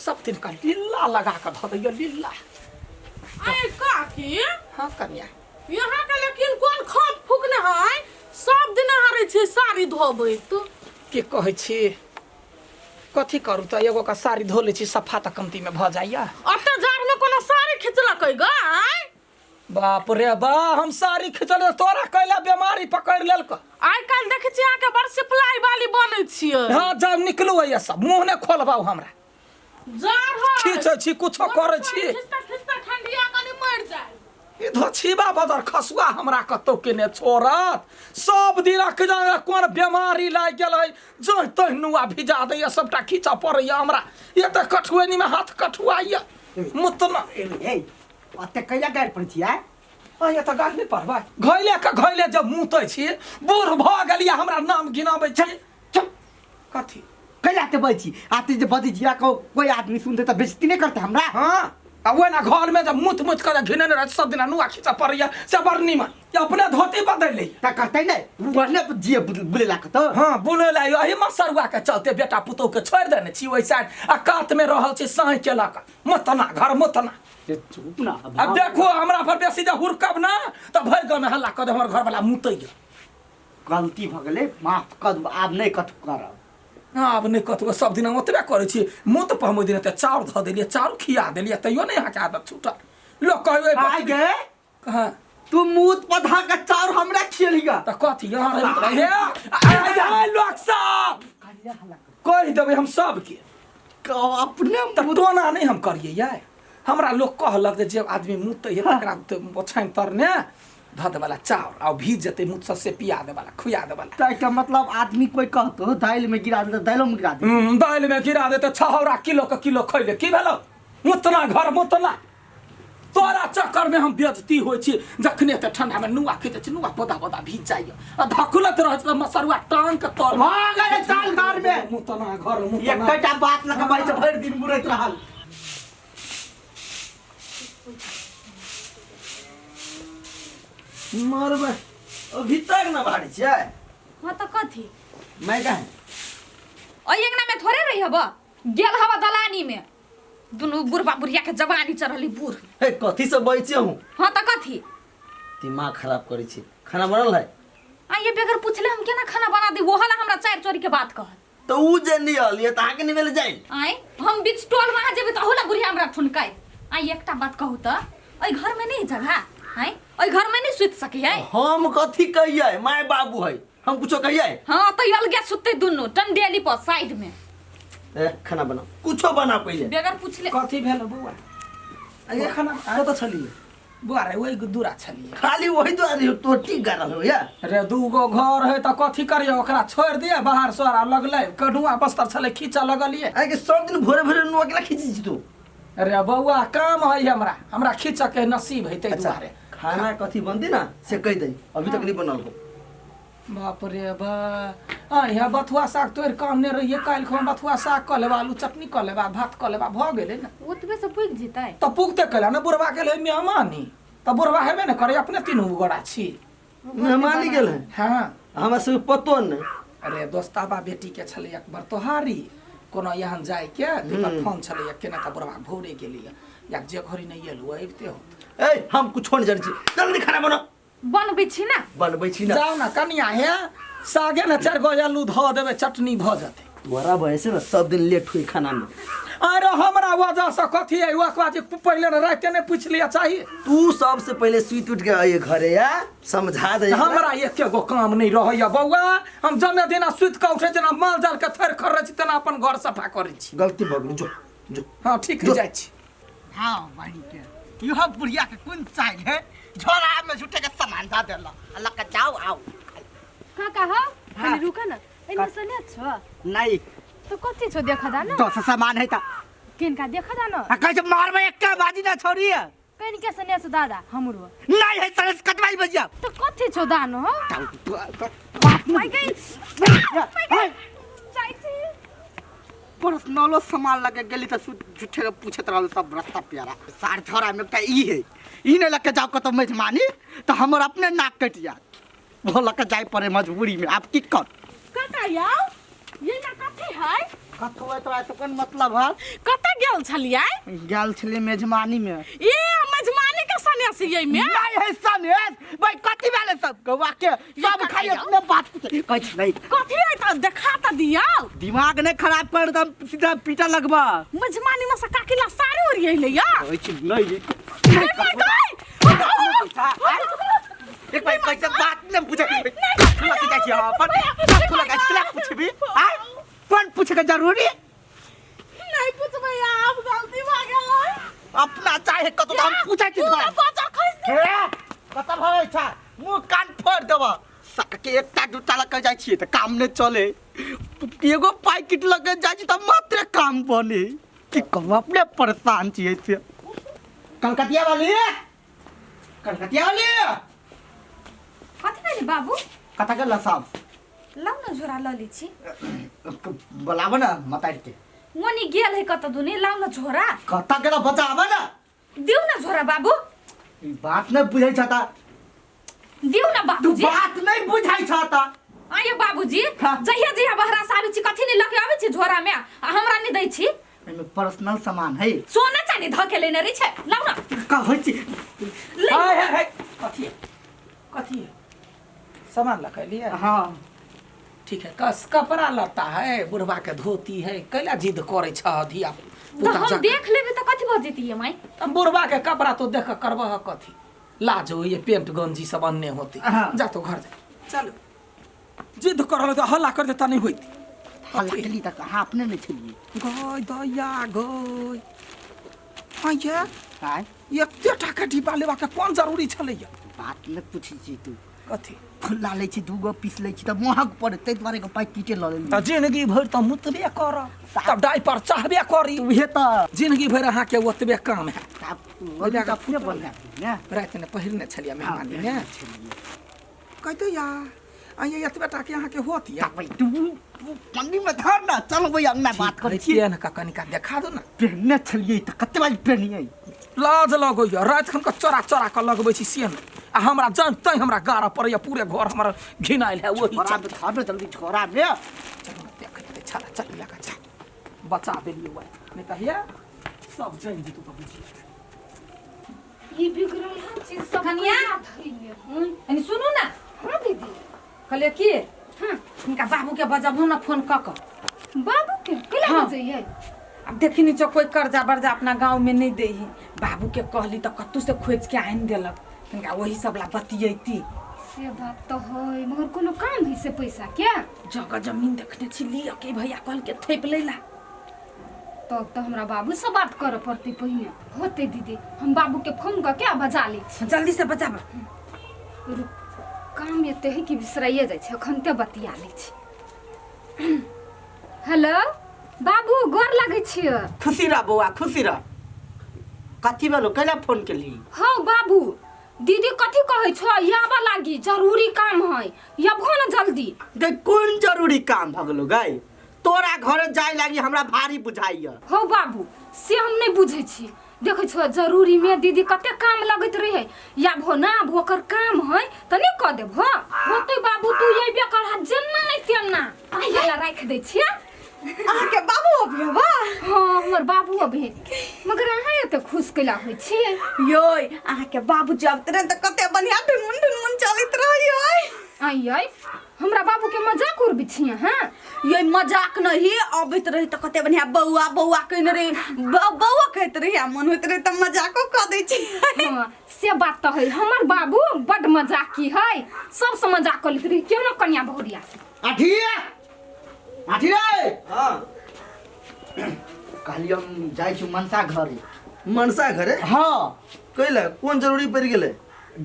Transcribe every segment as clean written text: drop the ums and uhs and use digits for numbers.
सब दिन का लीला लगा कर धो दैया लीला। आए काकी हाँ कन्या यहाँ के लेकिन कौन खाद फूकने है सब दिन हारे छे साड़ी धोबै तू के कहै छी कथी करू त एगो का साड़ी धो ले छी सफा त कमती में भ जाइया। अते जार में कोनो साड़ी खिचलकै ग बाप रे बा हम साड़ी खिचल तोरा कैला बीमारी पकड़ लेलक। आइ काल देखे छी आके बड़ सप्लाई वाली बनै छियै। हां जब निकलू ये सब मुंह ने खोलबाऊ हमरा जार है खींचे छी कुछो करे छी खिस्ता ठंडिया कनी मर जाय इधर छिबा बदर खसुआ हमरा कतौ के ने छोड़त सब दिन के जाने कोन बीमारी लाग गेल है जो तहनुआ भिजा दैया सबटा खींचा पड़ैया हमरा ये त कठुएनी में हाथ कठुआइया मुतना ए अते कैला गाड़ पर छिया आया त गाल नहीं पड़बा घइले जब मुतै छी बूढ़ भ गेलिया हमरा नाम गिनाबै छी चुप कथी कैला ते बची आते जे बदी जिया को कोई आदमी सुनते त बेइज्जती नहीं करते हमरा। हां अब वो ना घर में जब मुत कर घिने रह सब दिन नुआ खींचा पड़ैया से बरनी में अपने धोती बदल ले त करते नहीं बढ़ले जिया बुले लाक त हां बोले ला यही मसरुआ के चलते बेटा पुतौ के छोड़ देने छी ओइ साइड आ कात में रहल छी साई केला का मतना घर मतना चुप ना अब देखो हमरा पर बेसी जे हुरकब ना त भर गांव में हल्ला कर दे हमर घर वाला मुतै गेल गलती भ गेले माफ कर दू आब नहीं कत करब। अब नहीं कतबो सब दिन ओतबे करे छी मुत पर हम दिन त चाउर ध देलिए चाउर खिया देलिए तैयो नहीं हाके आदत छूटल लोग कहै आइ गे कहां तू मूत पधा के चाउर हमरा खियलिगा त कथी यहाँ रह हे लोग सब कह देबे हम सब के अपने त टोना नहीं हम करिए ये हमरा लोग कहलक जे आदमी मुत है तकरा ओछाइन तरने धद वाला चाउर आ भीज जते मुत से पिया दे वाला खुया दे वाला त का मतलब आदमी कोई कहतो दाल में गिरा दे दालो में गिरा दे दाल में गिरा दे त छहौरा किलो के किलो खइले की भेलो मुतना घर मुतना तोरा चक्कर में हम बेइज्जती होई छी जखने त ठंडा में नुआ खिते छी नुआ पदा भीज जाइए आ धकुलत रह त मसरुआ टांग के तोर भाग रे चाल घर में मुतना घर मुतना एकटा बात लगा भाई से भर दिन बुरैत रहल मरबे अभी तक ना बाड़ी छे हां त कथी मैं कहे ओ अंगना में थोड़े रही हब गेल हवा दलानी में दुनु बुढ़वा बुढ़िया के जवानी चढ़ली बूढ़ हे कथी से बैचे हूं हां त कथी दिमाग खराब करै छी खाना बनल है आ ये बेगर पूछले हम केना खाना बना दी वो हला हमरा चार चोरी के बात कह तो उ जे नियल ये ताहा के निवेल जाई आय हम बीच टोल वहां जेबे त होला बुढ़िया हमरा ठुनकाई आ एकटा बात कहू त ओइ घर में नहीं जगह है ओइ घर में नहीं सुत सकी है हम कथी कहिए माय बाबू है हम कुछो कहिए हां त अलगे सुते दुनु टंडेली पर साइड में ए खाना बना कुछो बना पहिले बेगर पूछले कथी भेल बुआ ये खाना कत छली बुआ रे ओइ दूरा छलिए खाली वही दुआरी टोटी गारल हो या रे दूगो घर है त कथी करिए ओकरा छोड़ दिए बाहर सोरा लगले कढुआ बस्तर छले खींचा लगलिए आ के सब दिन भोरे भोरे नुआ केला खींची छी तू अरे बउआ काम है हमरा खींच के नसीब है तै दुआरे खाना कथी बनती ना से कह दई अभी तक नहीं बनल हो बाप रे बा यहाँ बथुआ साग तोड़ काम नहीं रहिए काल खो बथुआ साग क लेबा आलू चटनी क लेबा भात क लेबा भ गेले ना ओतबे से पुग जितै त पुगते कला ना बुढ़वा के ले मेहमानी त बुढ़वा हेबे न करे अपने तीनू गोड़ा छी मेहमानी गेल है हां हमरा से पतो नहीं अरे दोस्ताबा बेटी के छले एक बार तोहारी कोनो यहाँ जाय के तकर फोन छले एक केना त बुढ़वा भोरे गेलिए एक जे घरी नहीं एलु आइबते हो ए हम कुछो नहीं जानी छी जल्दी खाना बना बनबै छी ना बनबै छी ना जाओ ना कनिया है सागे न 4 गो आलू ध देबे चटनी भ जते तोरा वजह से ना सब दिन लेट हुई खाना में अरे हमरा वजह से कथी है ओकरा जे पहले न रात ने पूछ लिया चाहिए तू सबसे पहले सुइत उठ के आइए घरे या समझा दे हमरा एके गो काम नहीं रहैया बौआ हम जमे दिना सुत के उठे जना माल जाल के थर खर्रे छी तना अपन घर सफा करे छी गलती भ गेल जो जो हां ठीक है जाय छी हां बहन के यह बुढ़िया के कौन चाहिए है झोरा में झूठे के सामान दा देला अल्लाह का जाओ आओ काका हो खाली रुका न एने सने छ नहीं तो कति छ देखा दा न तो सामान है ता किनका देखा दा न कैसे मार में एक बाजी ना छोड़ी है कनि के सने छ दादा हमरो नहीं है सर कटवाई बजिया तो कति छ दान हो माई गई चाइछि पर्सनलो सामान लगे गेली त झूठे के पूछत रहल सब रास्ता प्यारा सार छोरा में ई है ई ने लके जाओ कतो मेहमानी तो हमर अपने नाक कट जा वो लके जाए पड़े मजबूरी में आप की कर काका याओ ये ना कथि है कथो है तो ऐसा कौन मतलब है कत गेल छलियै गेल छले मेजमानी में ए मेजमानी के सन्यासी ये में नहीं है सनेस भाई कथी वाले सब गवा के सब खाली अपने बात कछ नहीं कथी है त देखा त दिया दिमाग ने खराब कर दम सीधा पीटा लगवा मेजमानी में से काकिला सारी ओरियै ले या कुछ नहीं एक भाई कैसे बात न पूछे खुला के जाई अपन खुला के क्लास पूछबी आ कौन पूछेगा जरूरी नहीं पूछबै आप गलती भ गेलै अपना चाहे कतो हम पूछै छी बाजार खैस हे कत भरै छ मुंह कान फोड़ देब सक के एकटा दूटा लग जाई छी त काम ने चले एगो पैकेट लगे जाई छी त मात्र काम बने कि कहब अपने परेशान छी से कलकतिया वाली कथी भेलै बाबू कथा के लसाब लाउ न झोरा ल लिछि बोलाब न मतार के वनी गेल है कत दुनी लाउ न झोरा कथा के बचाब न दिउ न झोरा बाबू ई बात न बुझै छ त दिउ न तू बाबूजी बात नहीं बुझै छ त आयो बाबूजी हाँ। जहिया जहिया बहरा से आबै छी कथी नै लके आबै छी झोरा में आ हमरा नै दै छी एमे पर्सनल सामान है सोना चानी धके लेने रे छै लाउ न कहै छी हाय कथी है सामान लगा लिया हां ठीक है कस कपड़ा लता है बुढ़वा के धोती है कैला जिद करे छ धिया तो हम देख लेबे त कथी भ जेतिए माई हम बुढ़वा के कपड़ा तो देख करबह कथी लाज हो ये पेंट गंजी सब अन्य होती हाँ। जा तो घर जा चलो जिद करल तो हल्ला कर देता नहीं होती हल्कली तक कहां अपने नहीं छलिए गय दया गय आये हाय एकते टाका डिब्बा लेवा के कोन जरूरी छलैया बात न पूछी छी तू कथी फुल्ला ले छी दूगो पीस ले छी त महग पड़े तै द्वारे को पैकेटे ल ले त जिंदगी भर त मुतबे कर तब डायपर चाहबे करी उहे त जिंदगी भर अहाँ के ओतबे काम है ओजा का अपने बढ़िया ने रात में पहिरने छलिया मेहमानी ने कहते या आये एतबे टाके अहाँ के होती है भाई तू मम्मी में धर ना चल भाई अंगना बात कर छी छिए न का कनिका देखा दो ना पहनने छलिए त कते बारी पहनिए लाज लगो या रात खन का चोरा चोरा के लगबै छी सियन आ हमरा जान तै हमरा गारा पड़ैया पूरे घर हमरा घिनाइल है वही छोरा में धर ना जल्दी छोरा में चलो ना देख ले छला चल लगा जा बचा देलिए वो नहीं कहिया सब जान जी तू तो बुझी ये बिगड़ल हर चीज सब कनिया अनि सुनु न हां दीदी कहले की इनका बाबू के बजाबू न फोन क बाबू के केला हाँ। बजैयै अब देखी नी कोई कर्जा बर्जा अपना गांव में नहीं देही बाबू के कहली त कत्तू से खोज के आइन देलक इनका वही सब ला बतियैती से बात तो है मगर कोनो काम भी से पैसा क्या जगह जमीन देखने छी लिया के भैया कहल के थैप लेला तब तो हमरा बाबू से बात करे पड़ती पहिने होते दीदी हम बाबू के फोन करके आ बजा लै छी जल्दी से बजाब रुक काम एते है कि बिसराइए जाइ छै अखनते बतिया लै छी हेलो बाबू गोर लागै छियै खुशी रह बौआ खुशी रह कथी भेलो कैला फोन केली हाँ बाबू दीदी कथी कहै छ याबा लागी जरूरी काम है यबहो न जल्दी देख कोन जरूरी काम भ गेलो गई तोरा घर जाय लागी हमरा भारी बुझाइया हो बाबू से हम नहीं बुझै छी देखै छ जरूरी में दीदी कते काम लगैत रहे याबहो ना ओकर काम है त नहीं क देब होतै बाबू तू येबे कर जेना नहीं तेना आइला राख दै छियै अहाँ के बाबू अभी बा हाँ हमर बाबू अभी मगर अहाँ एते खुश कैला होइ छी योय अहाँ के बाबू जब तरे त कते बढ़िया ढुनमुन चलत रहियो आई हमरा बाबू के मजाक उड़बी छियै हां ये मजाक नहीं अबैत रही त कते बढ़िया बौआ बौआ कहने रे बौआ कहत रही मन होत रही त मजाको क दै छी हाँ से बात तो है हमर बाबू बड मजाकी है सब से मजाक करत रही क्यों न कन्या बहुरिया आठिया आठी रे हां कहली हम जाय छी मनसा घरे मनसा घरे हां कैला कौन जरूरी पड़ गेले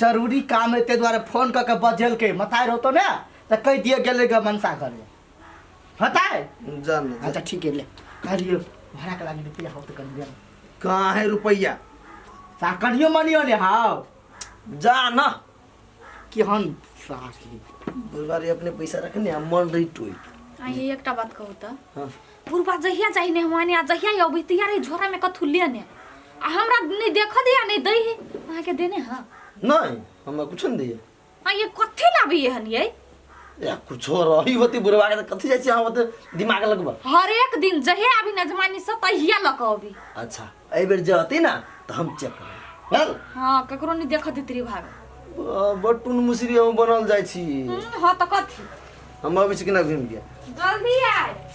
जरूरी काम है ते द्वारा फोन क के बजल के मताय रहतो ना त कह दिए गेले ग मनसा घरे पता है जान अच्छा ठीक है ले कहलियो भाड़ा के लागी रुपया हो त कर दिया कहाँ है रुपया साकरियो मनियो ने हां जा न कि हम सासली बुलवारी अपने पैसा रखने हम मन रही टोई आई एकटा बात कहू त हां पूर्वा जहिया जाइने हमाने आ जहिया अबै तैयार झोरा में कथु लेने आ हमरा नहीं देख दिया नहीं दई अहाँ के देने हां नहीं हमरा कुछ नहीं दिए आ ये कथे लाबी हन ये या कुछो रही होती बुढ़वा के कथी जाय छी हम ओते दिमाग लगबा। हर एक दिन जहे अभी नजमानी से तहिया लक अभी। अच्छा एहि बेर जती ना तो हम चेक करब हेल। हां ककरो नहीं देखत इतरी भाग बटुन मुसरी हम बनल जाय छी। हां त कथी हम अबै छी कि ना घुम के जल्दी आए।